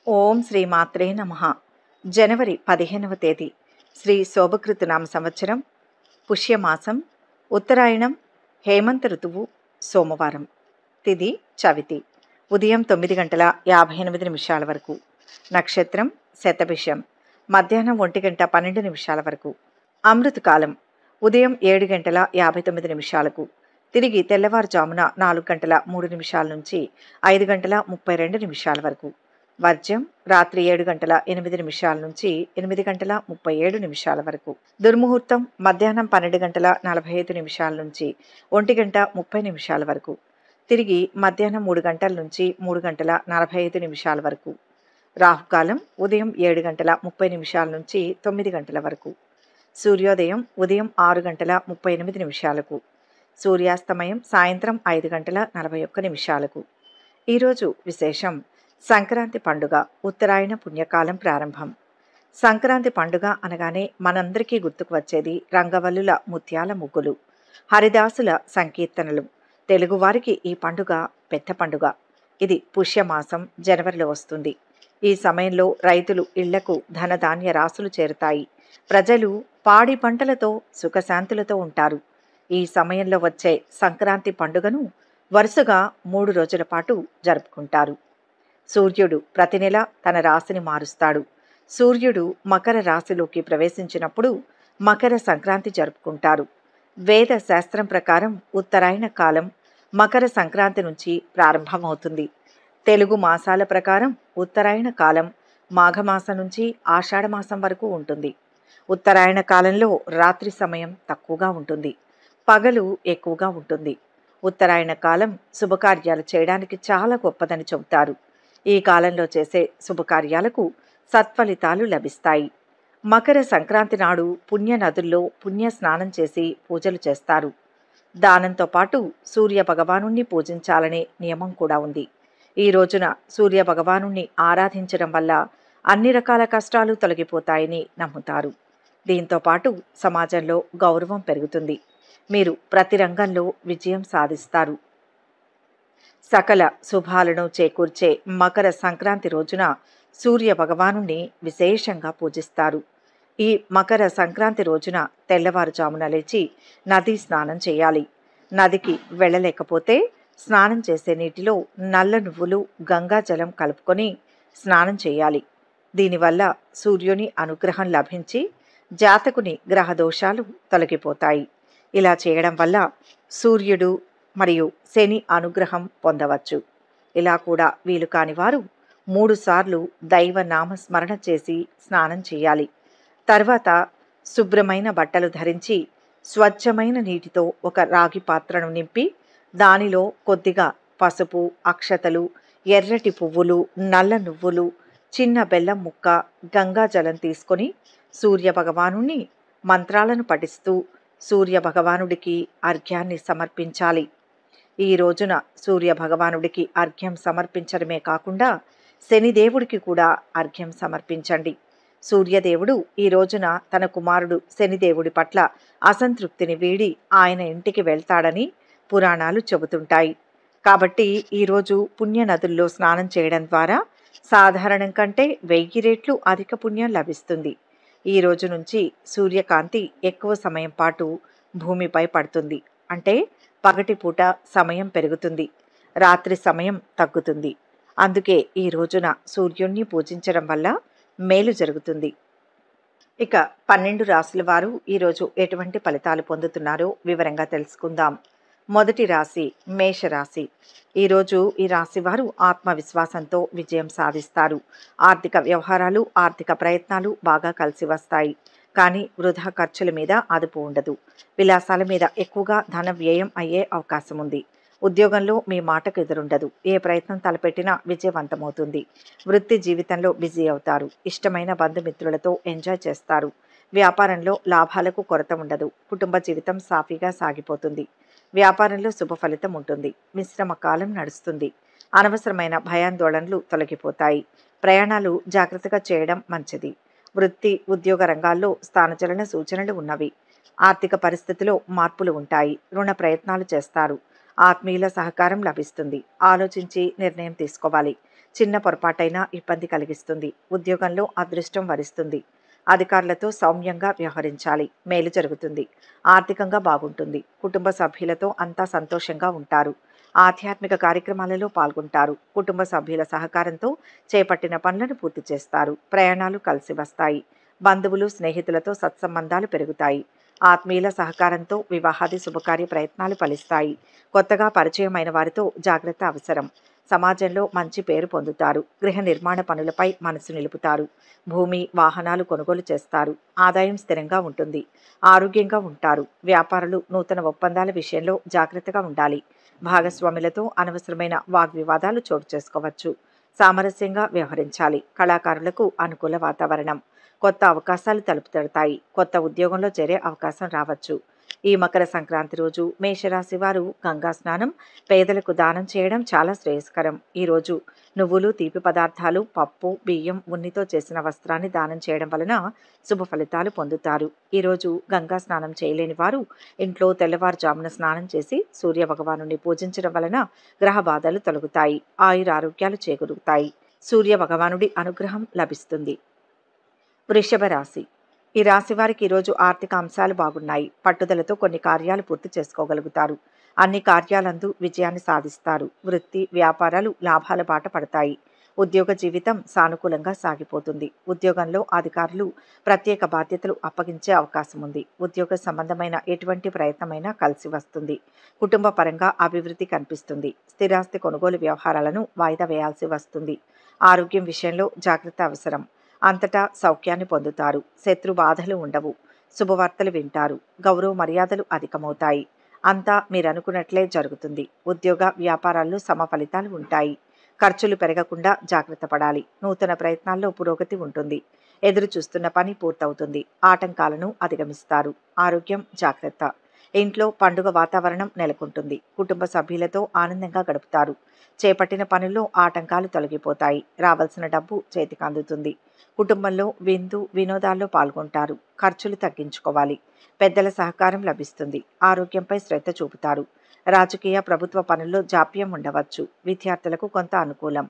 ఓం శ్రీ మాత్రే నమః. జనవరి 15వ తేదీ శ్రీ శోభకృతనామ సంవత్సరం పుష్యమాసం ఉత్తరాయణం హేమంత ఋతువు సోమవారం. తిథి చవితి. ఉదయం 9 గంటల 58 నిమిషాల వరకు. నక్షత్రం శతభిషం. మధ్యాహ్నం 1 గంట 12 నిమిషాల వరకు. అమృతకాలం ఉదయం 7 గంటల 59 నిమిషాలకు. తిరిగి తెల్లవారుజామున 4 గంటల 3 నిమిషాల నుంచి 5 గంటల 32 నిమిషాల వరకు. వర్జ్యం రాత్రి 7 గంటల 8 నిమిషాల నుంచి 8 గంటల 37 నిమిషాల వరకు. దుర్ముహూర్తం మధ్యాహ్నం 12 గంటల 45 నిమిషాల నుంచి 1 గంట 30 నిమిషాల వరకు. తిరిగి మధ్యాహ్నం 3 గంటల నుంచి 3 గంటల 45 నిమిషాల వరకు. రాహుకాలం ఉదయం 7 గంటల 30 నిమిషాల నుంచి 9 గంటల వరకు. సూర్యోదయం ఉదయం 6 గంటల 38 నిమిషాలకు. సూర్యాస్తమయం సాయంత్రం 5 గంటల 41 నిమిషాలకు. ఈరోజు విశేషం సంక్రాంతి పండుగ. ఉత్తరాయణ పుణ్యకాలం ప్రారంభం. సంక్రాంతి పండుగ అనగానే మనందరికీ గుర్తుకు వచ్చేది రంగవల్లుల ముత్యాల ముగ్గులు, హరిదాసుల సంకీర్తనలు. తెలుగువారికి ఈ పండుగ పెద్ద పండుగ. ఇది పుష్యమాసం జనవరిలో వస్తుంది. ఈ సమయంలో రైతులు ఇళ్లకు ధనధాన్య రాసులు చేరుతాయి. ప్రజలు పాడి పంటలతో సుఖశాంతులతో ఉంటారు. ఈ సమయంలో వచ్చే సంక్రాంతి పండుగను వరుసగా 3 రోజుల పాటు జరుపుకుంటారు. సూర్యుడు ప్రతి నెల తన రాశిని మారుస్తాడు. సూర్యుడు మకర రాశిలోకి ప్రవేశించినప్పుడు మకర సంక్రాంతి జరుపుకుంటారు. వేద శాస్త్రం ప్రకారం ఉత్తరాయణ కాలం మకర సంక్రాంతి నుంచి ప్రారంభమవుతుంది. తెలుగు మాసాల ప్రకారం ఉత్తరాయణ కాలం మాఘమాసం నుంచి ఆషాఢమాసం వరకు ఉంటుంది. ఉత్తరాయణ కాలంలో రాత్రి సమయం తక్కువగా ఉంటుంది, పగలు ఎక్కువగా ఉంటుంది. ఉత్తరాయణ కాలం శుభకార్యాలు చేయడానికి చాలా గొప్పదని చెబుతారు. ఈ కాలంలో చేసే శుభకార్యాలకు సత్ఫలితాలు లభిస్తాయి. మకర సంక్రాంతి నాడు పుణ్య నదుల్లో పుణ్య స్నానం చేసి పూజలు చేస్తారు. దానంతో పాటు సూర్య భగవానుణ్ణి పూజించాలనే నియమం కూడా ఉంది. ఈ రోజున సూర్య భగవానుణ్ణి ఆరాధించడం వల్ల అన్ని రకాల కష్టాలు తొలగిపోతాయని నమ్ముతారు. దీంతో పాటు సమాజంలో గౌరవం పెరుగుతుంది. మీరు ప్రతి రంగంలో విజయం సాధిస్తారు. సకల శుభాలను చేకూర్చే మకర సంక్రాంతి రోజున సూర్య భగవానుణ్ణి విశేషంగా పూజిస్తారు. ఈ మకర సంక్రాంతి రోజున తెల్లవారుజామున లేచి నదీ స్నానం చేయాలి. నదికి వెళ్ళలేకపోతే స్నానం చేసే నీటిలో నల్ల నువ్వులు, గంగాజలం కలుపుకొని స్నానం చేయాలి. దీనివల్ల సూర్యుని అనుగ్రహం లభించి జాతకుని గ్రహ దోషాలు తొలగిపోతాయి. ఇలా చేయడం వల్ల సూర్యుడు మరియు శని అనుగ్రహం పొందవచ్చు. ఇలా కూడా వీలు కాని వారు 3 సార్లు దైవ నామస్మరణ చేసి స్నానం చేయాలి. తర్వాత శుభ్రమైన బట్టలు ధరించి స్వచ్ఛమైన నీటితో ఒక రాగి పాత్రను నింపి దానిలో కొద్దిగా పసుపు, అక్షతలు, ఎర్రటి పువ్వులు, నల్ల నువ్వులు, చిన్న బెల్లం ముక్క, గంగాజలం తీసుకొని సూర్య భగవానుణ్ణి మంత్రాలను పఠిస్తూ సూర్య భగవానుడికి అర్ఘ్యాన్ని సమర్పించాలి. ఈ రోజున సూర్య భగవానుడికి అర్ఘ్యం సమర్పించడమే కాకుండా శనిదేవుడికి కూడా అర్ఘ్యం సమర్పించండి. సూర్యదేవుడు ఈ రోజున తన కుమారుడు శనిదేవుడి పట్ల అసంతృప్తిని వీడి ఆయన ఇంటికి వెళ్తాడని పురాణాలు చెబుతుంటాయి. కాబట్టి ఈరోజు పుణ్య నదుల్లో స్నానం చేయడం ద్వారా సాధారణం కంటే 1000 రెట్లు అధిక పుణ్యం లభిస్తుంది. ఈ రోజు నుంచి సూర్యకాంతి ఎక్కువ సమయం పాటు భూమిపై పడుతుంది. అంటే పగటిపూట సమయం పెరుగుతుంది, రాత్రి సమయం తగ్గుతుంది. అందుకే ఈ రోజున సూర్యుణ్ణి పూజించడం వల్ల మేలు జరుగుతుంది. ఇక 12 రాశుల వారు ఈరోజు ఎటువంటి ఫలితాలు పొందుతున్నారో వివరంగా తెలుసుకుందాం. మొదటి రాశి మేషరాశి. ఈరోజు ఈ రాశి వారు ఆత్మవిశ్వాసంతో విజయం సాధిస్తారు. ఆర్థిక వ్యవహారాలు, ఆర్థిక ప్రయత్నాలు బాగా కలిసి వస్తాయి. కానీ వృధా ఖర్చుల మీద అదుపు ఉండదు. విలాసాల మీద ఎక్కువగా ధన వ్యయం అయ్యే అవకాశం ఉంది. ఉద్యోగంలో మీ మాటకు ఎదురుండదు. ఏ ప్రయత్నం తలపెట్టినా విజయవంతమవుతుంది. వృత్తి జీవితంలో బిజీ అవుతారు. ఇష్టమైన బంధుమిత్రులతో ఎంజాయ్ చేస్తారు. వ్యాపారంలో లాభాలకు కొరత ఉండదు. కుటుంబ జీవితం సాఫీగా సాగిపోతుంది. వ్యాపారంలో శుభ ఫలితం ఉంటుంది. మిశ్రమ కాలం నడుస్తుంది. అనవసరమైన భయాందోళనలు తొలగిపోతాయి. ప్రయాణాలు జాగ్రత్తగా చేయడం మంచిది. వృత్తి, ఉద్యోగ రంగాల్లో స్థానచలన సూచనలు ఉన్నవి. ఆర్థిక పరిస్థితిలో మార్పులు ఉంటాయి. రుణ ప్రయత్నాలు చేస్తారు. ఆత్మీయుల సహకారం లభిస్తుంది. ఆలోచించి నిర్ణయం తీసుకోవాలి. చిన్న పొరపాటైనా ఇబ్బంది కలిగిస్తుంది. ఉద్యోగంలో అదృష్టం వరిస్తుంది. అధికారులతో సౌమ్యంగా వ్యవహరించాలి. మేలు జరుగుతుంది. ఆర్థికంగా బాగుంటుంది. కుటుంబ సభ్యులతో అంతా సంతోషంగా ఉంటారు. ఆధ్యాత్మిక కార్యక్రమాలలో పాల్గొంటారు. కుటుంబ సభ్యుల సహకారంతో చేపట్టిన పనులను పూర్తి చేస్తారు. ప్రయాణాలు కలిసి వస్తాయి. బంధువులు, స్నేహితులతో సత్సంబంధాలు పెరుగుతాయి. ఆత్మీయుల సహకారంతో వివాహాది శుభకార్య ప్రయత్నాలు ఫలిస్తాయి. కొత్తగా పరిచయమైన వారితో జాగ్రత్త అవసరం. సమాజంలో మంచి పేరు పొందుతారు. గృహ నిర్మాణ పనులపై మనసు నిలుపుతారు. భూమి, వాహనాలు కొనుగోలు చేస్తారు. ఆదాయం స్థిరంగా ఉంటుంది. ఆరోగ్యంగా ఉంటారు. వ్యాపారులు నూతన ఒప్పందాల విషయంలో జాగ్రత్తగా ఉండాలి. భాగస్వాములతో అనవసరమైన వాగ్వివాదాలు చోటు చేసుకోవచ్చు. సామరస్యంగా వ్యవహరించాలి. కళాకారులకు అనుకూల వాతావరణం. కొత్త అవకాశాలు తలుపు తడతాయి. కొత్త ఉద్యోగంలో చేరే అవకాశం రావచ్చు. ఈ మకర సంక్రాంతి రోజు మేషరాశి వారు గంగా స్నానం, పేదలకు దానం చేయడం చాలా శ్రేయస్కరం. ఈరోజు నువ్వులు, తీపి పదార్థాలు, పప్పు, బియ్యం, ఉన్నితో చేసిన వస్త్రాన్ని దానం చేయడం వలన శుభ ఫలితాలు పొందుతారు. ఈరోజు గంగా స్నానం చేయలేని వారు ఇంట్లో తెల్లవారుజామున స్నానం చేసి సూర్య భగవానుని పూజించడం వలన గ్రహ బాధలు తొలగుతాయి. ఆయురారోగ్యాలు చేకూరుతాయి. సూర్య భగవానుడి అనుగ్రహం లభిస్తుంది. వృషభ రాశి. ఈ రాశి వారికి ఈరోజు ఆర్థిక అంశాలు బాగున్నాయి. పట్టుదలతో కొన్ని కార్యాలు పూర్తి చేసుకోగలుగుతారు. అన్ని కార్యాలందు విజయాన్ని సాధిస్తారు. వృత్తి, వ్యాపారాలు లాభాల బాట పడతాయి. ఉద్యోగ జీవితం సానుకూలంగా సాగిపోతుంది. ఉద్యోగంలో అధికారులు ప్రత్యేక బాధ్యతలు అప్పగించే అవకాశం ఉంది. ఉద్యోగ సంబంధమైన ఎటువంటి ప్రయత్నమైనా కలిసి వస్తుంది. కుటుంబ పరంగా అభివృద్ధి కనిపిస్తుంది. స్థిరాస్తి కొనుగోలు వ్యవహారాలను వాయిదా వేయాల్సి వస్తుంది. ఆరోగ్యం విషయంలో జాగ్రత్త అవసరం. అంతటా సౌఖ్యాన్ని పొందుతారు. శత్రు బాధలు ఉండవు. శుభవార్తలు వింటారు. గౌరవ మర్యాదలు అధికమవుతాయి. అంతా మీరనుకున్నట్లే జరుగుతుంది. ఉద్యోగ వ్యాపారాల్లో సమ ఫలితాలు ఉంటాయి. ఖర్చులు పెరగకుండా జాగ్రత్త పడాలి. నూతన ప్రయత్నాల్లో పురోగతి ఉంటుంది. ఎదురు చూస్తున్న పని పూర్తవుతుంది. ఆటంకాలను అధిగమిస్తారు. ఆరోగ్యం జాగ్రత్త. ఇంట్లో పండుగ వాతావరణం నెలకొంటుంది. కుటుంబ సభ్యులతో ఆనందంగా గడుపుతారు. చేపట్టిన పనుల్లో ఆటంకాలు తొలగిపోతాయి. రావాల్సిన డబ్బు చేతికి అందుతుంది. కుటుంబంలో విందు, వినోదాల్లో పాల్గొంటారు. ఖర్చులు తగ్గించుకోవాలి. పెద్దల సహకారం లభిస్తుంది. ఆరోగ్యంపై శ్రద్ధ చూపుతారు. రాజకీయ, ప్రభుత్వ పనుల్లో జాప్యం ఉండవచ్చు. విద్యార్థులకు కొంత అనుకూలం.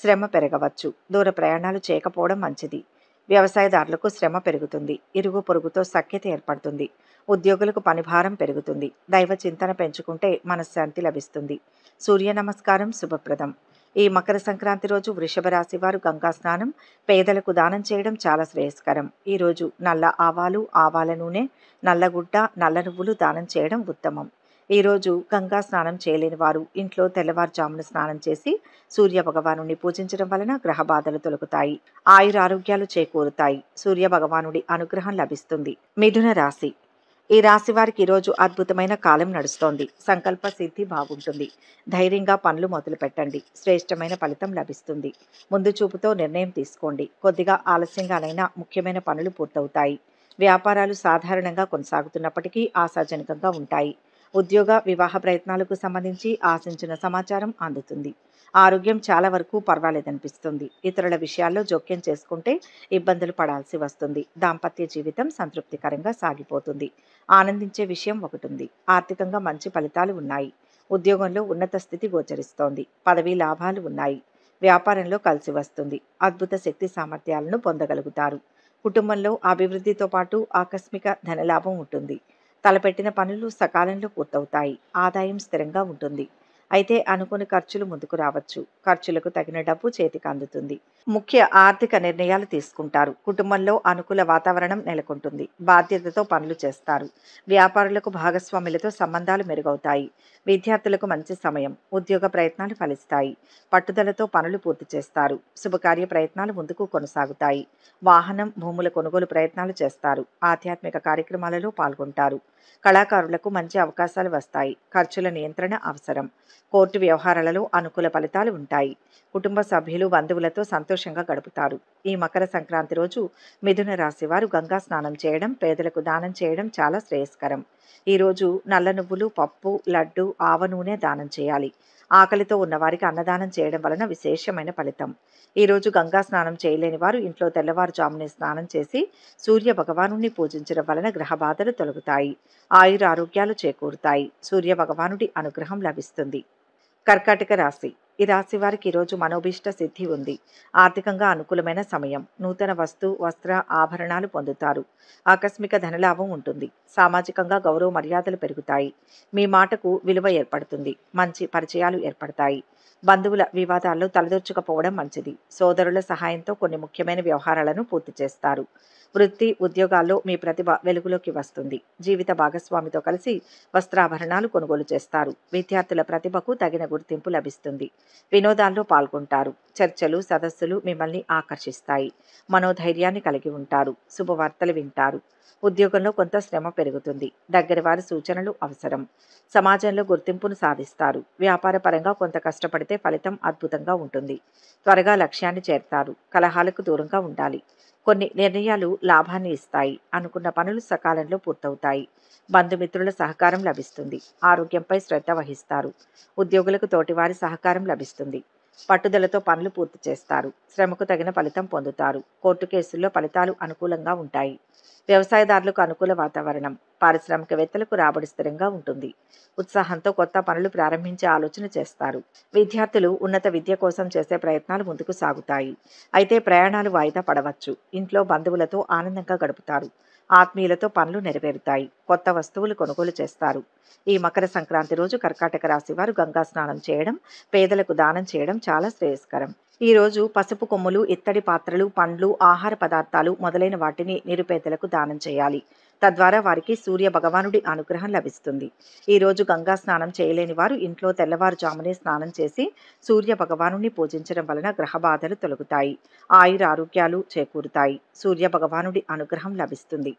శ్రమ పెరగవచ్చు. దూర ప్రయాణాలు చేయకపోవడం మంచిది. వ్యవసాయదారులకు శ్రమ పెరుగుతుంది. ఇరుగు పొరుగుతో సఖ్యత ఏర్పడుతుంది. ఉద్యోగులకు పనిభారం పెరుగుతుంది. దైవ చింతన పెంచుకుంటే మనశ్శాంతి లభిస్తుంది. సూర్య నమస్కారం శుభప్రదం. ఈ మకర సంక్రాంతి రోజు వృషభ రాశి వారు గంగా స్నానం, పేదలకు దానం చేయడం చాలా శ్రేయస్కరం. ఈరోజు నల్ల ఆవాలు, ఆవాల నూనె, నల్లగుడ్డ, నల్ల నువ్వులు దానం చేయడం ఉత్తమం. ఈరోజు గంగా స్నానం చేయలేని వారు ఇంట్లో తెల్లవారుజామున స్నానం చేసి సూర్య భగవానుని పూజించడం వలన గ్రహ బాధలు తొలగుతాయి. ఆయురారోగ్యాలు చేకూరుతాయి. సూర్య భగవానుడి అనుగ్రహం లభిస్తుంది. మిథున రాశి. ఈ రాశి వారికి ఈరోజు అద్భుతమైన కాలం నడుస్తోంది. సంకల్ప సిద్ధి బాగుంటుంది. ధైర్యంగా పనులు మొదలు పెట్టండి. శ్రేష్టమైన ఫలితం లభిస్తుంది. ముందు చూపుతో నిర్ణయం తీసుకోండి. కొద్దిగా ఆలస్యంగానైనా ముఖ్యమైన పనులు పూర్తవుతాయి. వ్యాపారాలు సాధారణంగా కొనసాగుతున్నప్పటికీ ఆశాజనకంగా ఉంటాయి. ఉద్యోగ, వివాహ ప్రయత్నాలకు సంబంధించి ఆశించిన సమాచారం అందుతుంది. ఆరోగ్యం చాలా వరకు పర్వాలేదనిపిస్తుంది. ఇతరుల విషయాల్లో జోక్యం చేసుకుంటే ఇబ్బందులు పడాల్సి వస్తుంది. దాంపత్య జీవితం సంతృప్తికరంగా సాగిపోతుంది. ఆనందించే విషయం ఒకటుంది. ఆర్థికంగా మంచి ఫలితాలు ఉన్నాయి. ఉద్యోగంలో ఉన్నత స్థితి గోచరిస్తోంది. పదవీ లాభాలు ఉన్నాయి. వ్యాపారంలో కలిసి వస్తుంది. అద్భుత శక్తి సామర్థ్యాలను పొందగలుగుతారు. కుటుంబంలో అభివృద్ధితో పాటు ఆకస్మిక ధనలాభం ఉంటుంది. తలపెట్టిన పనులు సకాలంలో పూర్తవుతాయి. ఆదాయం స్థిరంగా ఉంటుంది. అయితే అనుకుని ఖర్చులు ముందుకు రావచ్చు. ఖర్చులకు తగిన డబ్బు చేతికి అందుతుంది. ముఖ్య ఆర్థిక నిర్ణయాలు తీసుకుంటారు. కుటుంబంలో అనుకూల వాతావరణం నెలకొంటుంది. బాధ్యతతో పనులు చేస్తారు. వ్యాపారులకు భాగస్వాములతో సంబంధాలు మెరుగవుతాయి. విద్యార్థులకు మంచి సమయం. ఉద్యోగ ప్రయత్నాలు ఫలిస్తాయి. పట్టుదలతో పనులు పూర్తి చేస్తారు. శుభకార్య ప్రయత్నాలు ముందుకు కొనసాగుతాయి. వాహనం, భూముల కొనుగోలు ప్రయత్నాలు చేస్తారు. ఆధ్యాత్మిక కార్యక్రమాలలో పాల్గొంటారు. కళాకారులకు మంచి అవకాశాలు వస్తాయి. ఖర్చుల నియంత్రణ అవసరం. కోర్టు వ్యవహారాలలో అనుకూల ఫలితాలు ఉంటాయి. కుటుంబ సభ్యులు, బంధువులతో సంతోషంగా గడుపుతారు. ఈ మకర సంక్రాంతి రోజు మిథున రాశి వారు గంగా స్నానం చేయడం, పేదలకు దానం చేయడం చాలా శ్రేయస్కరం. ఈరోజు నల్ల నువ్వులు, పప్పు, లడ్డు, ఆవ నూనె దానం చేయాలి. ఆకలితో ఉన్నవారికి అన్నదానం చేయడం వలన విశేషమైన ఫలితం. ఈరోజు గంగా స్నానం చేయలేని వారు ఇంట్లో తెల్లవారుజామునే స్నానం చేసి సూర్య భగవానుని పూజించడం వలన గ్రహ బాధలు తొలగుతాయి. ఆయురారోగ్యాలు చేకూరుతాయి. సూర్య భగవానుడి అనుగ్రహం లభిస్తుంది. కర్కాటక రాశి. ఈ రాశి వారికి ఈరోజు మనోభీష్ట సిద్ధి ఉంది. ఆర్థికంగా అనుకూలమైన సమయం. నూతన వస్తు, వస్త్ర, ఆభరణాలు పొందుతారు. ఆకస్మిక ధనలాభం ఉంటుంది. సామాజికంగా గౌరవ మర్యాదలు పెరుగుతాయి. మీ మాటకు విలువ ఏర్పడుతుంది. మంచి పరిచయాలు ఏర్పడతాయి. బంధువుల వివాదాల్లో తలదూర్చుకపోవడం మంచిది. సోదరుల సహాయంతో కొన్ని ముఖ్యమైన వ్యవహారాలను పూర్తి చేస్తారు. వృత్తి, ఉద్యోగాల్లో మీ ప్రతిభ వెలుగులోకి వస్తుంది. జీవిత భాగస్వామితో కలిసి వస్త్రాభరణాలు కొనుగోలు చేస్తారు. విద్యార్థుల ప్రతిభకు తగిన గుర్తింపు లభిస్తుంది. వినోదాల్లో పాల్గొంటారు. చర్చలు, సదస్సులు మిమ్మల్ని ఆకర్షిస్తాయి. మనోధైర్యాన్ని కలిగి ఉంటారు. శుభవార్తలు వింటారు. ఉద్యోగంలో కొంత శ్రమ పెరుగుతుంది. దగ్గరి వారి సూచనలు అవసరం. సమాజంలో గుర్తింపును సాధిస్తారు. వ్యాపార పరంగా కొంత కష్టపడితే ఫలితం అద్భుతంగా ఉంటుంది. త్వరగా లక్ష్యాన్ని చేరతారు. కలహాలకు దూరంగా ఉండాలి. కొన్ని నిర్ణయాలు లాభాన్ని ఇస్తాయి. అనుకున్న పనులు సకాలంలో పూర్తవుతాయి. బంధుమిత్రుల సహకారం లభిస్తుంది. ఆరోగ్యంపై శ్రద్ధ వహిస్తారు. ఉద్యోగులకు తోటివారి సహకారం లభిస్తుంది. పట్టుదలతో పనులు పూర్తి చేస్తారు. శ్రమకు తగిన ఫలితం పొందుతారు. కోర్టు కేసుల్లో ఫలితాలు అనుకూలంగా ఉంటాయి. వ్యవసాయదారులకు అనుకూల వాతావరణం. పారిశ్రామికవేత్తలకు రాబడి స్థిరంగా ఉంటుంది. ఉత్సాహంతో కొత్త పనులు ప్రారంభించే ఆలోచన చేస్తారు. విద్యార్థులు ఉన్నత విద్య కోసం చేసే ప్రయత్నాలు ముందుకు సాగుతాయి. అయితే ప్రయాణాలు వాయిదా పడవచ్చు. ఇంట్లో బంధువులతో ఆనందంగా గడుపుతారు. ఆత్మీయులతో పనులు నెరవేరుతాయి. కొత్త వస్తువులు కొనుగోలు చేస్తారు. ఈ మకర సంక్రాంతి రోజు కర్కాటక రాశి వారు గంగా స్నానం చేయడం, పేదలకు దానం చేయడం చాలా శ్రేయస్కరం. ఈ రోజు పసుపు కొమ్ములు, ఇత్తడి పాత్రలు, పండ్లు, ఆహార పదార్థాలు మొదలైన వాటిని నిరుపేదలకు దానం చేయాలి. తద్వారా వారికి సూర్య భగవానుడి అనుగ్రహం లభిస్తుంది. ఈ రోజు గంగా స్నానం చేయలేని వారు ఇంట్లో తెల్లవారుజామునే స్నానం చేసి సూర్య భగవానుని పూజించడం వలన గ్రహ బాధలు తొలగుతాయి. ఆయుర ఆరోగ్యాలు చేకూరుతాయి. సూర్య భగవానుడి అనుగ్రహం లభిస్తుంది.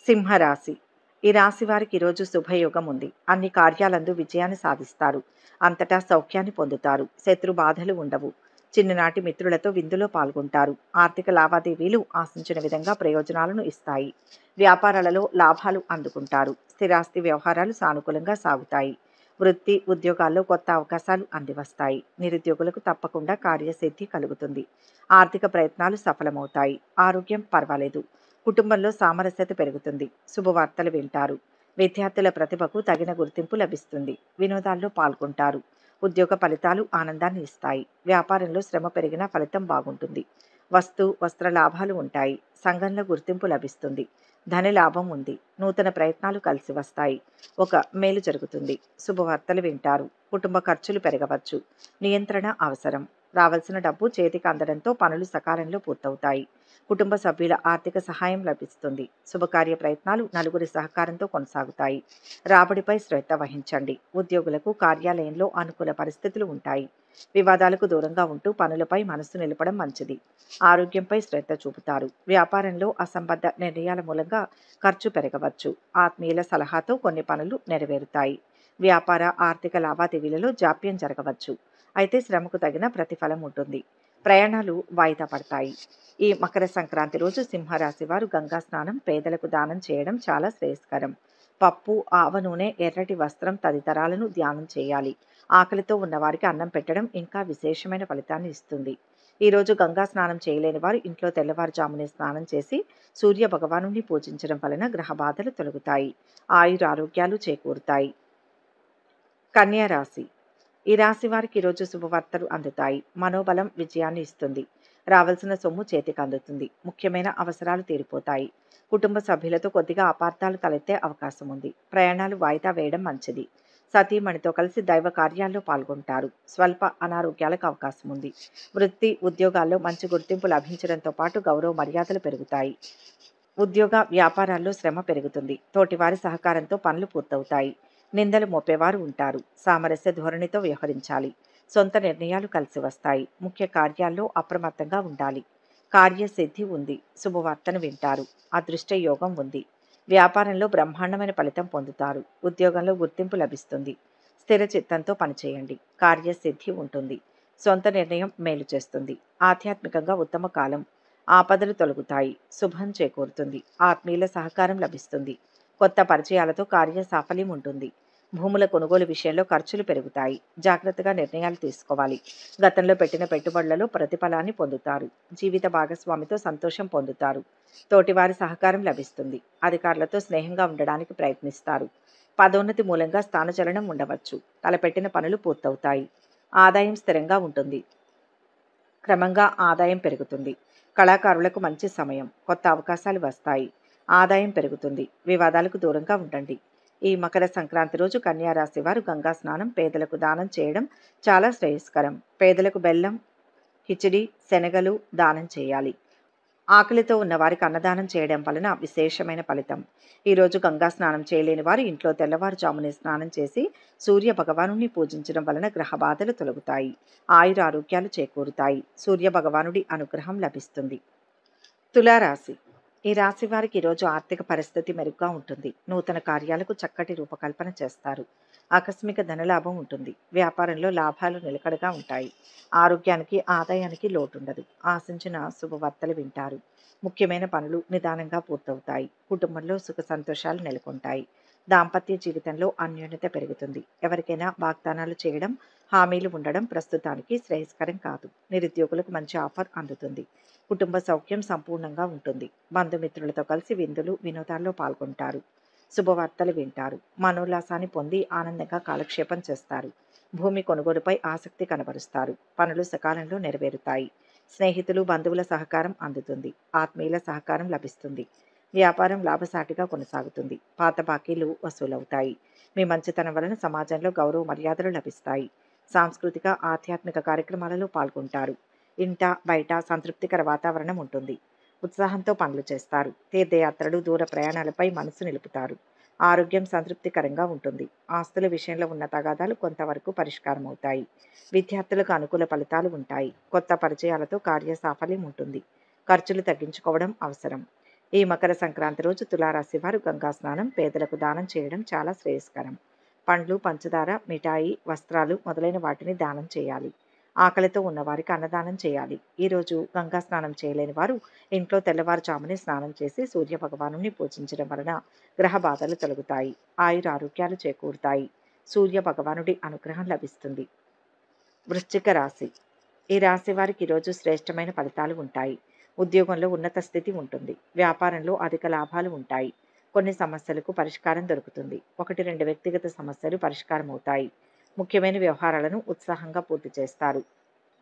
సింహరాశి. ఈ రాశి వారికి ఈరోజు శుభయోగం ఉంది. అన్ని కార్యాలందు విజయాన్ని సాధిస్తారు. అంతటా సౌఖ్యాన్ని పొందుతారు. శత్రు బాధలు ఉండవు. చిన్ననాటి మిత్రులతో విందులో పాల్గొంటారు. ఆర్థిక లావాదేవీలు ఆశించిన విధంగా ప్రయోజనాలను ఇస్తాయి. వ్యాపారాలలో లాభాలు అందుకుంటారు. స్థిరాస్తి వ్యవహారాలు సానుకూలంగా సాగుతాయి. వృత్తి, ఉద్యోగాల్లో కొత్త అవకాశాలు అందివస్తాయి. నిరుద్యోగులకు తప్పకుండా కార్యసిద్ధి కలుగుతుంది. ఆర్థిక ప్రయత్నాలు సఫలమవుతాయి. ఆరోగ్యం పర్వాలేదు. కుటుంబంలో సామరస్యత పెరుగుతుంది. శుభవార్తలు వింటారు. విద్యార్థుల ప్రతిభకు తగిన గుర్తింపు లభిస్తుంది. వినోదాల్లో పాల్గొంటారు. ఉద్యోగ ఫలితాలు ఆనందాన్ని ఇస్తాయి. వ్యాపారంలో శ్రమ పెరిగినా ఫలితం బాగుంటుంది. వస్త్ర లాభాలు ఉంటాయి. సంఘంలో గుర్తింపు లభిస్తుంది. ధన లాభం ఉంది. నూతన ప్రయత్నాలు కలిసి వస్తాయి. ఒక మేలు జరుగుతుంది. శుభవార్తలు వింటారు. కుటుంబ ఖర్చులు పెరగవచ్చు. నియంత్రణ అవసరం. రావాల్సిన డబ్బు చేతికి అందడంతో పనులు సకాలంలో పూర్తవుతాయి. కుటుంబ సభ్యుల ఆర్థిక సహాయం లభిస్తుంది. శుభకార్య ప్రయత్నాలు నలుగురి సహకారంతో కొనసాగుతాయి. రాబడిపై శ్రద్ధ వహించండి. ఉద్యోగులకు కార్యాలయంలో అనుకూల పరిస్థితులు ఉంటాయి. వివాదాలకు దూరంగా ఉంటూ పనులపై మనస్సు నిలపడం మంచిది. ఆరోగ్యంపై శ్రద్ధ చూపుతారు. వ్యాపారంలో అసంబద్ధ నిర్ణయాల మూలంగా ఖర్చు పెరగవచ్చు. ఆత్మీయుల సలహాతో కొన్ని పనులు నెరవేరుతాయి. వ్యాపార, ఆర్థిక లావాదేవీలలో జాప్యం జరగవచ్చు. అయితే శ్రమకు తగిన ప్రతిఫలం ఉంటుంది. ప్రయాణాలు వాయిదా పడతాయి. ఈ మకర సంక్రాంతి రోజు సింహరాశి వారు గంగా స్నానం, పేదలకు దానం చేయడం చాలా శ్రేయస్కరం. పప్పు, ఆవ నూనె, ఎర్రటి వస్త్రం తదితరాలను ధ్యానం చేయాలి. ఆకలితో ఉన్నవారికి అన్నం పెట్టడం ఇంకా విశేషమైన ఫలితాన్ని ఇస్తుంది. ఈరోజు గంగా స్నానం చేయలేని వారు ఇంట్లో తెల్లవారుజామునే స్నానం చేసి సూర్య భగవానుని పూజించడం వలన గ్రహ బాధలు తొలగుతాయి. ఆయురారోగ్యాలు చేకూరుతాయి. కన్యా రాశి. ఈ రాశి వారికి ఈరోజు శుభవార్తలు అందుతాయి. మనోబలం విజయాన్ని ఇస్తుంది. రావాల్సిన సొమ్ము చేతికి అందుతుంది. ముఖ్యమైన అవసరాలు తీరిపోతాయి. కుటుంబ సభ్యులతో కొద్దిగా అపార్థాలు తలెత్తే అవకాశం ఉంది. ప్రయాణాలు వాయిదా వేయడం మంచిది. సతీమణితో కలిసి దైవ కార్యాల్లో పాల్గొంటారు. స్వల్ప అనారోగ్యాలకు అవకాశం ఉంది. వృత్తి, ఉద్యోగాల్లో మంచి గుర్తింపు లభించడంతో పాటు గౌరవ మర్యాదలు పెరుగుతాయి. ఉద్యోగ వ్యాపారాల్లో శ్రమ పెరుగుతుంది. తోటివారి సహకారంతో పనులు పూర్తవుతాయి. నిందలు మోపేవారు ఉంటారు. సామరస్య ధోరణితో వ్యవహరించాలి. సొంత నిర్ణయాలు కలిసి వస్తాయి. ముఖ్య కార్యాల్లో అప్రమత్తంగా ఉండాలి. కార్యసిద్ధి ఉంది. శుభవార్తను వింటారు. అదృష్ట యోగం ఉంది. వ్యాపారంలో బ్రహ్మాండమైన ఫలితం పొందుతారు. ఉద్యోగంలో గుర్తింపు లభిస్తుంది. స్థిర చిత్తంతో పనిచేయండి. కార్యసిద్ధి ఉంటుంది. సొంత నిర్ణయం మేలు చేస్తుంది. ఆధ్యాత్మికంగా ఉత్తమ కాలం. ఆపదలు తొలగుతాయి. శుభం చేకూరుతుంది. ఆత్మీయుల సహకారం లభిస్తుంది. కొత్త పరిచయాలతో కార్య సాఫల్యం ఉంటుంది. భూముల కొనుగోలు విషయంలో ఖర్చులు పెరుగుతాయి. జాగ్రత్తగా నిర్ణయాలు తీసుకోవాలి. గతంలో పెట్టిన పెట్టుబడులలో ప్రతిఫలాన్ని పొందుతారు. జీవిత భాగస్వామితో సంతోషం పొందుతారు. తోటివారి సహకారం లభిస్తుంది. అధికారులతో స్నేహంగా ఉండడానికి ప్రయత్నిస్తారు. పదోన్నతి మూలంగా స్థానచలనం ఉండవచ్చు. తలపెట్టిన పనులు పూర్తవుతాయి. ఆదాయం స్థిరంగా ఉంటుంది. క్రమంగా ఆదాయం పెరుగుతుంది. కళాకారులకు మంచి సమయం. కొత్త అవకాశాలు వస్తాయి. ఆదాయం పెరుగుతుంది. వివాదాలకు దూరంగా ఉండండి. ఈ మకర సంక్రాంతి రోజు కన్యా రాశి వారు గంగా స్నానం, పేదలకు దానం చేయడం చాలా శ్రేయస్కరం. పేదలకు బెల్లం, కిచిడి, శనగలు దానం చేయాలి. ఆకలితో ఉన్న వారికి అన్నదానం చేయడం వలన విశేషమైన ఫలితం. ఈరోజు గంగా స్నానం చేయలేని వారు ఇంట్లో తెల్లవారుజామునే స్నానం చేసి సూర్య భగవానుని పూజించడం వలన గ్రహ బాధలు తొలగుతాయి. ఆయురారోగ్యాలు చేకూరుతాయి. సూర్య భగవానుడి అనుగ్రహం లభిస్తుంది. తులారాశి. ఈ రాశి వారికి ఈరోజు ఆర్థిక పరిస్థితి మెరుగ్గా ఉంటుంది. నూతన కార్యాలకు చక్కటి రూపకల్పన చేస్తారు. ఆకస్మిక ధనలాభం ఉంటుంది. వ్యాపారంలో లాభాలు నిలకడగా ఉంటాయి. ఆరోగ్యానికి ఆదాయానికి లోటుండదు. ఆశించిన శుభవార్తలు వింటారు. ముఖ్యమైన పనులు నిదానంగా పూర్తవుతాయి. కుటుంబంలో సుఖ సంతోషాలు నెలకొంటాయి. దాంపత్య జీవితంలో అన్యోన్యత పెరుగుతుంది. ఎవరికైనా వాగ్దానాలు చేయడం, హామీలు ఉండడం ప్రస్తుతానికి శ్రేయస్కరం కాదు. నిరుద్యోగులకు మంచి ఆఫర్ అందుతుంది. కుటుంబ సౌఖ్యం సంపూర్ణంగా ఉంటుంది. బంధుమిత్రులతో కలిసి విందులు, వినోదాల్లో పాల్గొంటారు. శుభవార్తలు వింటారు. మనోల్లాసాన్ని పొంది ఆనందంగా కాలక్షేపం చేస్తారు. భూమి కొనుగోలుపై ఆసక్తి కనబరుస్తారు. పనులు సకాలంలో నెరవేరుతాయి. స్నేహితులు, బంధువుల సహకారం అందుతుంది. ఆత్మీయుల సహకారం లభిస్తుంది. వ్యాపారం లాభసాటిగా కొనసాగుతుంది. పాత బాకీలు వసూలవుతాయి. మీ మంచితనం వలన సమాజంలో గౌరవ మర్యాదలు లభిస్తాయి. సాంస్కృతిక, ఆధ్యాత్మిక కార్యక్రమాలలో పాల్గొంటారు. ఇంట బయట సంతృప్తికర వాతావరణం ఉంటుంది. ఉత్సాహంతో పనులు చేస్తారు. తీర్థయాత్రలు, దూర ప్రయాణాలపై మనసు నిలుపుతారు. ఆరోగ్యం సంతృప్తికరంగా ఉంటుంది. ఆస్తుల విషయంలో ఉన్న తగాదాలు కొంతవరకు పరిష్కారం అవుతాయి. విద్యార్థులకు అనుకూల ఫలితాలు ఉంటాయి. కొత్త పరిచయాలతో కార్య సాఫల్యం ఉంటుంది. ఖర్చులు తగ్గించుకోవడం అవసరం. ఈ మకర సంక్రాంతి రోజు తులారాశి వారు గంగా స్నానం, పేదలకు దానం చేయడం చాలా శ్రేయస్కరం. పండ్లు, పంచదార, మిఠాయి, వస్త్రాలు మొదలైన వాటిని దానం చేయాలి. ఆకలితో ఉన్నవారికి అన్నదానం చేయాలి. ఈరోజు గంగా స్నానం చేయలేని వారు ఇంట్లో తెల్లవారుజామునే స్నానం చేసి సూర్య భగవానుని పూజించడం వలన గ్రహ బాధలు తొలగుతాయి. ఆయురారోగ్యాలు చేకూరుతాయి. సూర్య భగవానుడి అనుగ్రహం లభిస్తుంది. వృశ్చిక రాశి. ఈ రాశి వారికి ఈరోజు శ్రేష్టమైన ఫలితాలు ఉంటాయి. ఉద్యోగంలో ఉన్నత స్థితి ఉంటుంది. వ్యాపారంలో అధిక లాభాలు ఉంటాయి. కొన్ని సమస్యలకు పరిష్కారం దొరుకుతుంది. 1-2 వ్యక్తిగత సమస్యలు పరిష్కారం అవుతాయి. ముఖ్యమైన వ్యవహారాలను ఉత్సాహంగా పూర్తి చేస్తారు.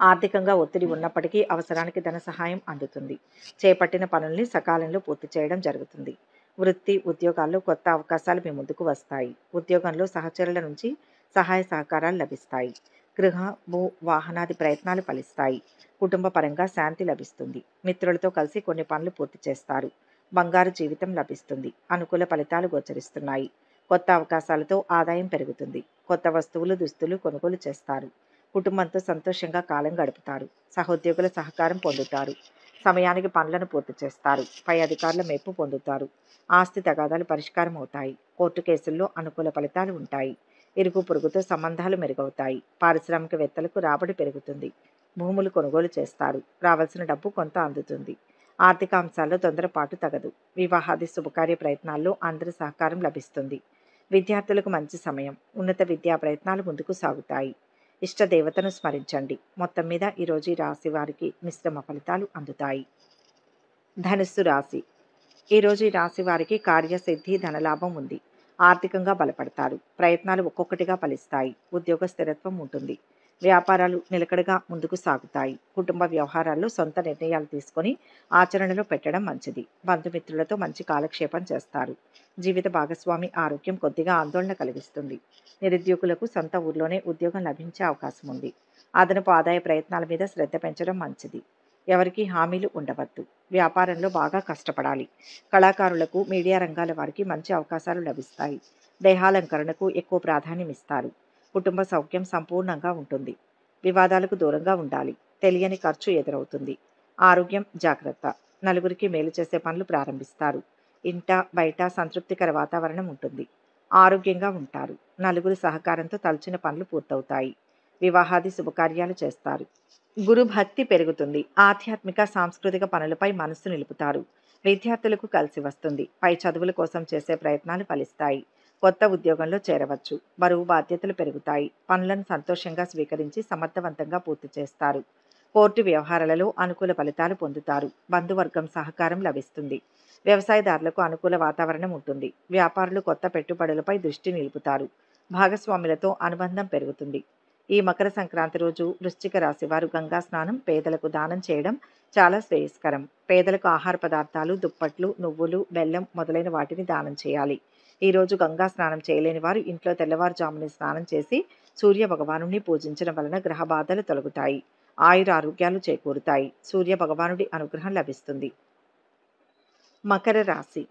ఆర్థికంగా ఒత్తిడి ఉన్నప్పటికీ అవసరానికి ధన సహాయం అందుతుంది. చేపట్టిన పనుల్ని సకాలంలో పూర్తి చేయడం జరుగుతుంది. వృత్తి, ఉద్యోగాల్లో కొత్త అవకాశాలు మీ ముందుకు వస్తాయి. ఉద్యోగంలో సహచరుల నుంచి సహాయ సహకారాలు లభిస్తాయి. గృహ, భూ, వాహనాది ప్రయత్నాలు ఫలిస్తాయి. కుటుంబ పరంగా శాంతి లభిస్తుంది. మిత్రులతో కలిసి కొన్ని పనులు పూర్తి చేస్తారు. బంగారు జీవితం లభిస్తుంది. అనుకూల ఫలితాలు గోచరిస్తున్నాయి. కొత్త అవకాశాలతో ఆదాయం పెరుగుతుంది. కొత్త వస్తువులు, దుస్తులు కొనుగోలు చేస్తారు. కుటుంబంతో సంతోషంగా కాలం గడుపుతారు. సహోద్యోగుల సహకారం పొందుతారు. సమయానికి పనులను పూర్తి చేస్తారు. పై అధికారుల మెప్పు పొందుతారు. ఆస్తి తగాదాలు పరిష్కారం అవుతాయి. కోర్టు కేసుల్లో అనుకూల ఫలితాలు ఉంటాయి. ఇరుగు పొరుగుతో సంబంధాలు మెరుగవుతాయి. పారిశ్రామికవేత్తలకు రాబడి పెరుగుతుంది. భూములు కొనుగోలు చేస్తారు. రావాల్సిన డబ్బు కొంత అందుతుంది. ఆర్థిక అంశాల్లో తొందరపాటు తగదు. వివాహాది శుభకార్య ప్రయత్నాల్లో అందరి సహకారం లభిస్తుంది. విద్యార్థులకు మంచి సమయం. ఉన్నత విద్యా ప్రయత్నాలు ముందుకు సాగుతాయి. ఇష్ట దేవతను స్మరించండి. మొత్తం మీద ఈరోజు ఈ రాశి వారికి మిశ్రమ ఫలితాలు అందుతాయి. ధనుస్సు రాశి. ఈరోజు ఈ రాశి వారికి కార్యసిద్ధి, ధనలాభం ఉంది. ఆర్థికంగా బలపడతారు. ప్రయత్నాలు ఒక్కొక్కటిగా ఫలిస్తాయి. ఉద్యోగ స్థిరత్వం ఉంటుంది. వ్యాపారాలు నిలకడగా ముందుకు సాగుతాయి. కుటుంబ వ్యవహారాల్లో సొంత నిర్ణయాలు తీసుకొని ఆచరణలో పెట్టడం మంచిది. బంధుమిత్రులతో మంచి కాలక్షేపం చేస్తారు. జీవిత భాగస్వామి ఆరోగ్యం కొద్దిగా ఆందోళన కలిగిస్తుంది. నిరుద్యోగులకు సొంత ఊర్లోనే ఉద్యోగం లభించే అవకాశం ఉంది. అదనపు ఆదాయ ప్రయత్నాల మీద శ్రద్ధ పెంచడం మంచిది. ఎవరికీ హామీలు ఉండవద్దు. వ్యాపారంలో బాగా కష్టపడాలి. కళాకారులకు, మీడియా రంగాల వారికి మంచి అవకాశాలు లభిస్తాయి. దేహాలంకరణకు ఎక్కువ ప్రాధాన్యం ఇస్తారు. కుటుంబ సౌఖ్యం సంపూర్ణంగా ఉంటుంది. వివాదాలకు దూరంగా ఉండాలి. తెలియని ఖర్చు ఎదురవుతుంది. ఆరోగ్యం జాగ్రత్త. నలుగురికి మేలు చేసే పనులు ప్రారంభిస్తారు. ఇంట బయట సంతృప్తికర వాతావరణం ఉంటుంది. ఆరోగ్యంగా ఉంటారు. నలుగురి సహకారంతో తలచిన పనులు పూర్తవుతాయి. వివాహాది శుభకార్యాలు చేస్తారు. గురు భక్తి పెరుగుతుంది. ఆధ్యాత్మిక, సాంస్కృతిక పనులపై మనస్సు నిలుపుతారు. విద్యార్థులకు కలిసి వస్తుంది. పై చదువుల కోసం చేసే ప్రయత్నాలు ఫలిస్తాయి. కొత్త ఉద్యోగంలో చేరవచ్చు. బరువు బాధ్యతలు పెరుగుతాయి. పనులను సంతోషంగా స్వీకరించి సమర్థవంతంగా పూర్తి చేస్తారు. కోర్టు వ్యవహారాలలో అనుకూల ఫలితాలు పొందుతారు. బంధువర్గం సహకారం లభిస్తుంది. వ్యవసాయదారులకు అనుకూల వాతావరణం ఉంటుంది. వ్యాపారులు కొత్త పెట్టుబడులపై దృష్టి నిలుపుతారు. భాగస్వాములతో అనుబంధం పెరుగుతుంది. ఈ మకర సంక్రాంతి రోజు వృశ్చిక రాశి వారు గంగా స్నానం, పేదలకు దానం చేయడం చాలా శ్రేయస్కరం. పేదలకు ఆహార పదార్థాలు, దుప్పట్లు, నువ్వులు, బెల్లం మొదలైన వాటిని దానం చేయాలి. ఈ రోజు గంగా స్నానం చేయలేని వారు ఇంట్లో తెల్లవారుజామునే స్నానం చేసి సూర్య భగవానుని పూజించడం వలన గ్రహ బాధలు తొలగుతాయి. ఆయురారోగ్యాలు చేకూరుతాయి. సూర్య భగవానుడి అనుగ్రహం లభిస్తుంది. మకర రాశి.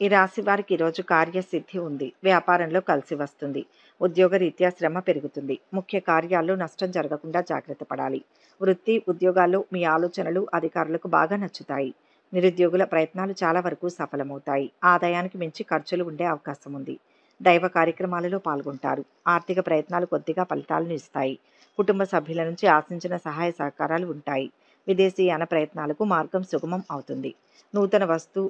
ఈ రాశి వారికి ఈరోజు కార్యసిద్ధి ఉంది. వ్యాపారంలో కలిసి వస్తుంది. ఉద్యోగరీత్యా శ్రమ పెరుగుతుంది. ముఖ్య కార్యాల్లో నష్టం జరగకుండా జాగ్రత్త పడాలి. వృత్తి, ఉద్యోగాల్లో మీ ఆలోచనలు అధికారులకు బాగా నచ్చుతాయి. నిరుద్యోగుల ప్రయత్నాలు చాలా వరకు సఫలమవుతాయి. ఆదాయానికి మించి ఖర్చులు ఉండే అవకాశం ఉంది. దైవ కార్యక్రమాలలో పాల్గొంటారు. ఆర్థిక ప్రయత్నాలు కొద్దిగా ఫలితాలను ఇస్తాయి. కుటుంబ సభ్యుల నుంచి ఆశించిన సహాయ సహకారాలు ఉంటాయి. విదేశీయాన ప్రయత్నాలకు మార్గం సుగమం అవుతుంది. నూతన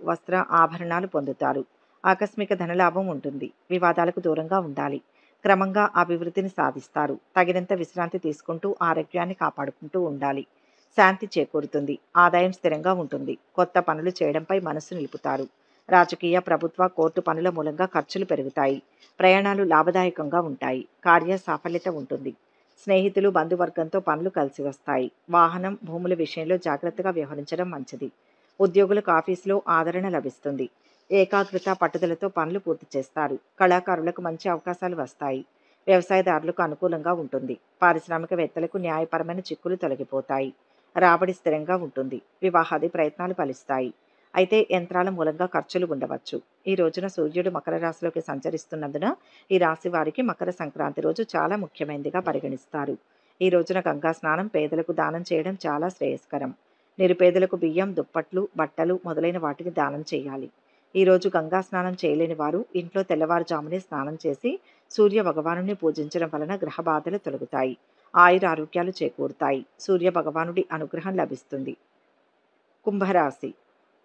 వస్త్ర ఆభరణాలు పొందుతారు. ఆకస్మిక ధనలాభం ఉంటుంది. వివాదాలకు దూరంగా ఉండాలి. క్రమంగా అభివృద్ధిని సాధిస్తారు. తగినంత విశ్రాంతి తీసుకుంటూ ఆరోగ్యాన్ని కాపాడుకుంటూ ఉండాలి. శాంతి చేకూరుతుంది. ఆదాయం స్థిరంగా ఉంటుంది. కొత్త పనులు చేయడంపై మనసు నిలుపుతారు. రాజకీయ, ప్రభుత్వ, కోర్టు పనుల మూలంగా ఖర్చులు పెరుగుతాయి. ప్రయాణాలు లాభదాయకంగా ఉంటాయి. కార్య సాఫల్యత ఉంటుంది. స్నేహితులు, బంధువర్గంతో పనులు కలిసి వస్తాయి. వాహనం, భూముల విషయంలో జాగ్రత్తగా వ్యవహరించడం మంచిది. ఉద్యోగులకు ఆఫీసులో ఆదరణ లభిస్తుంది. ఏకాగ్రత, పట్టుదలతో పనులు పూర్తి చేస్తారు. కళాకారులకు మంచి అవకాశాలు వస్తాయి. వ్యవసాయదారులకు అనుకూలంగా ఉంటుంది. పారిశ్రామికవేత్తలకు న్యాయపరమైన చిక్కులు తొలగిపోతాయి. రాబడి స్థిరంగా ఉంటుంది. వివాహాది ప్రయత్నాలు ఫలిస్తాయి. అయితే యంత్రాల మూలంగా ఖర్చులు ఉండవచ్చు. ఈ రోజున సూర్యుడు మకర రాశిలోకి సంచరిస్తున్నందున ఈ రాశి వారికి మకర సంక్రాంతి రోజు చాలా ముఖ్యమైనదిగా పరిగణిస్తారు. ఈ రోజున గంగా స్నానం, పేదలకు దానం చేయడం చాలా శ్రేయస్కరం. నిరుపేదలకు బియ్యం, దుప్పట్లు, బట్టలు మొదలైన వాటిని దానం చేయాలి. ఈ రోజు గంగా స్నానం చేయలేని వారు ఇంట్లో తెల్లవారుజామునే స్నానం చేసి సూర్య భగవానుని పూజించడం వలన గ్రహ బాధలు తొలగుతాయి. ఆయురారోగ్యాలు చేకూరుతాయి. సూర్య భగవానుడి అనుగ్రహం లభిస్తుంది. కుంభరాశి.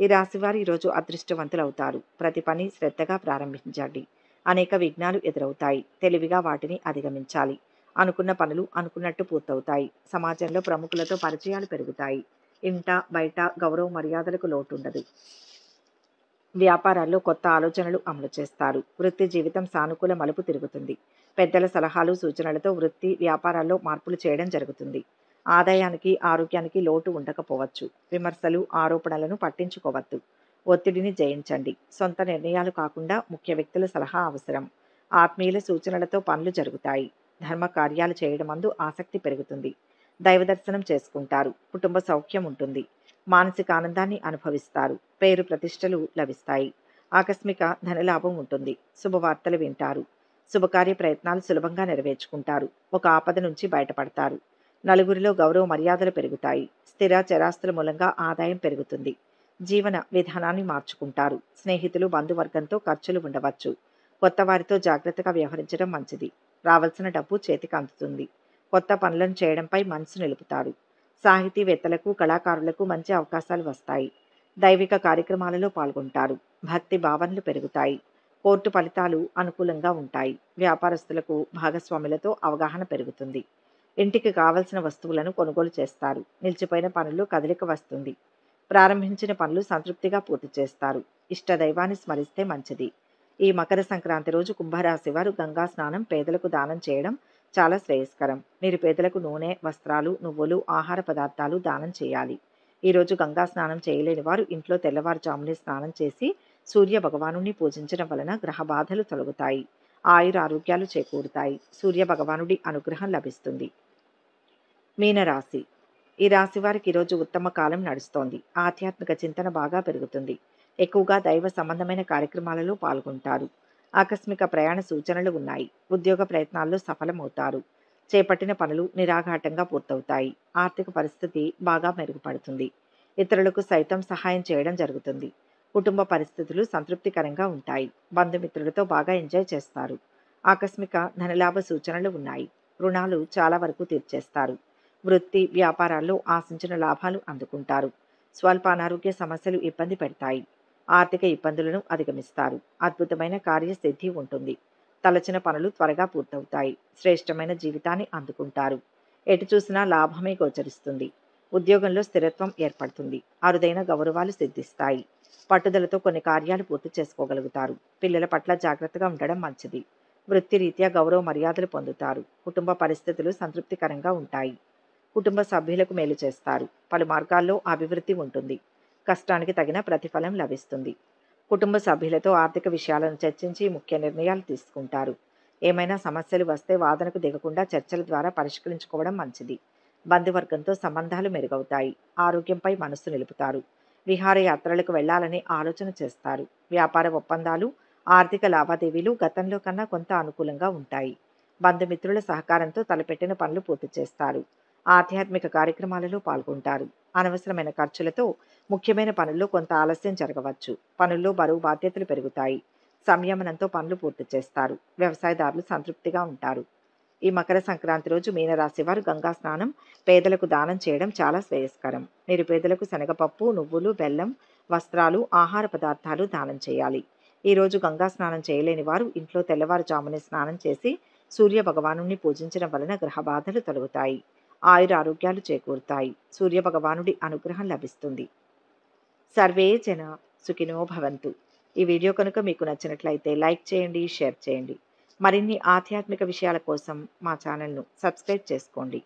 ఈ రాశివారు ఈరోజు అదృష్టవంతులవుతారు. ప్రతి పని శ్రద్ధగా ప్రారంభించండి. అనేక విఘ్నాలు ఎదురవుతాయి. తెలివిగా వాటిని అధిగమించాలి. అనుకున్న పనులు అనుకున్నట్టు పూర్తవుతాయి. సమాజంలో ప్రముఖులతో పరిచయాలు పెరుగుతాయి. ఇంట, బయట గౌరవ మర్యాదలకు లోటుండదు. వ్యాపారాల్లో కొత్త ఆలోచనలు అమలు చేస్తారు. వృత్తి జీవితం సానుకూల మలుపు తిరుగుతుంది. పెద్దల సలహాలు, సూచనలతో వృత్తి, వ్యాపారాల్లో మార్పులు చేయడం జరుగుతుంది. ఆదాయానికి, ఆరోగ్యానికి లోటు ఉండకపోవచ్చు. విమర్శలు, ఆరోపణలను పట్టించుకోవద్దు. ఒత్తిడిని జయించండి. సొంత నిర్ణయాలు కాకుండా ముఖ్య వ్యక్తుల సలహా అవసరం. ఆత్మీయుల సూచనలతో పనులు జరుగుతాయి. ధర్మ కార్యాలు చేయడమందు ఆసక్తి పెరుగుతుంది. దైవ దర్శనం చేసుకుంటారు. కుటుంబ సౌఖ్యం ఉంటుంది. మానసిక ఆనందాన్ని అనుభవిస్తారు. పేరు ప్రతిష్టలు లభిస్తాయి. ఆకస్మిక ధనలాభం ఉంటుంది. శుభవార్తలు వింటారు. శుభకార్య ప్రయత్నాలు సులభంగా నెరవేర్చుకుంటారు. ఒక ఆపద నుంచి బయటపడతారు. నలుగురిలో గౌరవ మర్యాదలు పెరుగుతాయి. స్థిర చరాస్తుల మూలంగా ఆదాయం పెరుగుతుంది. జీవన విధానాన్ని మార్చుకుంటారు. స్నేహితులు, బంధువర్గంతో ఖర్చులు ఉండవచ్చు. కొత్త వారితో జాగ్రత్తగా వ్యవహరించడం మంచిది. రావాల్సిన డబ్బు చేతికి అందుతుంది. కొత్త పనులను చేయడంపై మనసు నిలుపుతారు. సాహితీవేత్తలకు, కళాకారులకు మంచి అవకాశాలు వస్తాయి. దైవిక కార్యక్రమాలలో పాల్గొంటారు. భక్తి భావనలు పెరుగుతాయి. కోర్టు ఫలితాలు అనుకూలంగా ఉంటాయి. వ్యాపారస్తులకు భాగస్వాములతో అవగాహన పెరుగుతుంది. ఇంటికి కావలసిన వస్తువులను కొనుగోలు చేస్తారు. నిలిచిపోయిన పనుల్లో కదలిక వస్తుంది. ప్రారంభించిన పనులు సంతృప్తిగా పూర్తి చేస్తారు. ఇష్ట దైవాన్ని స్మరిస్తే మంచిది. ఈ మకర సంక్రాంతి రోజు కుంభరాశి వారు గంగా స్నానం, పేదలకు దానం చేయడం చాలా శ్రేయస్కరం. నిరుపేదలకు నూనె, వస్త్రాలు, నువ్వులు, ఆహార పదార్థాలు దానం చేయాలి. ఈరోజు గంగా స్నానం చేయలేని వారు ఇంట్లో తెల్లవారుజామునే స్నానం చేసి సూర్య భగవానుని పూజించడం వలన గ్రహ బాధలు తొలగుతాయి. ఆయురారోగ్యాలు చేకూరుతాయి. సూర్య భగవానుడి అనుగ్రహం లభిస్తుంది. మీనరాశి. ఈ రాశి వారికి ఈరోజు ఉత్తమ కాలం నడుస్తోంది. ఆధ్యాత్మిక చింతన బాగా పెరుగుతుంది. ఎక్కువగా దైవ సంబంధమైన కార్యక్రమాలలో పాల్గొంటారు. ఆకస్మిక ప్రయాణ సూచనలు ఉన్నాయి. ఉద్యోగ ప్రయత్నాల్లో సఫలమవుతారు. చేపట్టిన పనులు నిరాఘాటంగా పూర్తవుతాయి. ఆర్థిక పరిస్థితి బాగా మెరుగుపడుతుంది. ఇతరులకు సైతం సహాయం చేయడం జరుగుతుంది. కుటుంబ పరిస్థితులు సంతృప్తికరంగా ఉంటాయి. బంధుమిత్రులతో బాగా ఎంజాయ్ చేస్తారు. ఆకస్మిక ధనలాభ సూచనలు ఉన్నాయి. రుణాలు చాలా వరకు తీర్చేస్తారు. వృత్తి, వ్యాపారాల్లో ఆశించిన లాభాలు అందుకుంటారు. స్వల్ప అనారోగ్య సమస్యలు ఇబ్బంది పెడతాయి. ఆర్థిక ఇబ్బందులను అధిగమిస్తారు. అద్భుతమైన కార్యసిద్ధి ఉంటుంది. తలచిన పనులు త్వరగా పూర్తవుతాయి. శ్రేష్టమైన జీవితాన్ని అందుకుంటారు. ఎటు చూసినా లాభమే గోచరిస్తుంది. ఉద్యోగంలో స్థిరత్వం ఏర్పడుతుంది. అరుదైన గౌరవాలు సిద్ధిస్తాయి. పట్టుదలతో కొన్ని కార్యాలు పూర్తి చేసుకోగలుగుతారు. పిల్లల పట్ల జాగ్రత్తగా ఉండడం మంచిది. వృత్తిరీత్యా గౌరవ మర్యాదలు పొందుతారు. కుటుంబ పరిస్థితులు సంతృప్తికరంగా ఉంటాయి. కుటుంబ సభ్యులకు మేలు చేస్తారు. పలు మార్గాల్లో అభివృద్ధి ఉంటుంది. కష్టానికి తగిన ప్రతిఫలం లభిస్తుంది. కుటుంబ సభ్యులతో ఆర్థిక విషయాలను చర్చించి ముఖ్య నిర్ణయాలు తీసుకుంటారు. ఏమైనా సమస్యలు వస్తే వాదనకు దిగకుండా చర్చల ద్వారా పరిష్కరించుకోవడం మంచిది. బంధువర్గంతో సంబంధాలు మెరుగవుతాయి. ఆరోగ్యంపై మనస్సు నిలుపుతారు. విహారయాత్రలకు వెళ్లాలని ఆలోచన చేస్తారు. వ్యాపార ఒప్పందాలు, ఆర్థిక లావాదేవీలు గతంలో కన్నా కొంత అనుకూలంగా ఉంటాయి. బంధుమిత్రుల సహకారంతో తలపెట్టిన పనులు పూర్తి చేస్తారు. ఆధ్యాత్మిక కార్యక్రమాలలో పాల్గొంటారు. అనవసరమైన ఖర్చులతో ముఖ్యమైన పనుల్లో కొంత ఆలస్యం జరగవచ్చు. పనుల్లో బరువు బాధ్యతలు పెరుగుతాయి. సంయమనంతో పనులు పూర్తి చేస్తారు. వ్యవసాయదారులు సంతృప్తిగా ఉంటారు. ఈ మకర సంక్రాంతి రోజు మీనరాశి వారు గంగా స్నానం, పేదలకు దానం చేయడం చాలా శ్రేయస్కరం. నిరుపేదలకు శనగపప్పు, నువ్వులు, బెల్లం, వస్త్రాలు, ఆహార పదార్థాలు దానం చేయాలి. ఈ రోజు గంగా స్నానం చేయలేని వారు ఇంట్లో తెల్లవారుజామునే స్నానం చేసి సూర్య భగవానుణ్ణి పూజించడం వలన గ్రహ బాధలు తొలగుతాయి. ఆయుర ఆరోగ్యాలు చేకూరుతాయి. సూర్య భగవానుడి అనుగ్రహం లభిస్తుంది. సర్వే జన సుఖినో భవంతు. ఈ వీడియో కనుక మీకు నచ్చినట్లయితే లైక్ చేయండి, షేర్ చేయండి. మరిన్ని ఆధ్యాత్మిక విషయాల కోసం మా ఛానల్ను సబ్స్క్రైబ్ చేసుకోండి.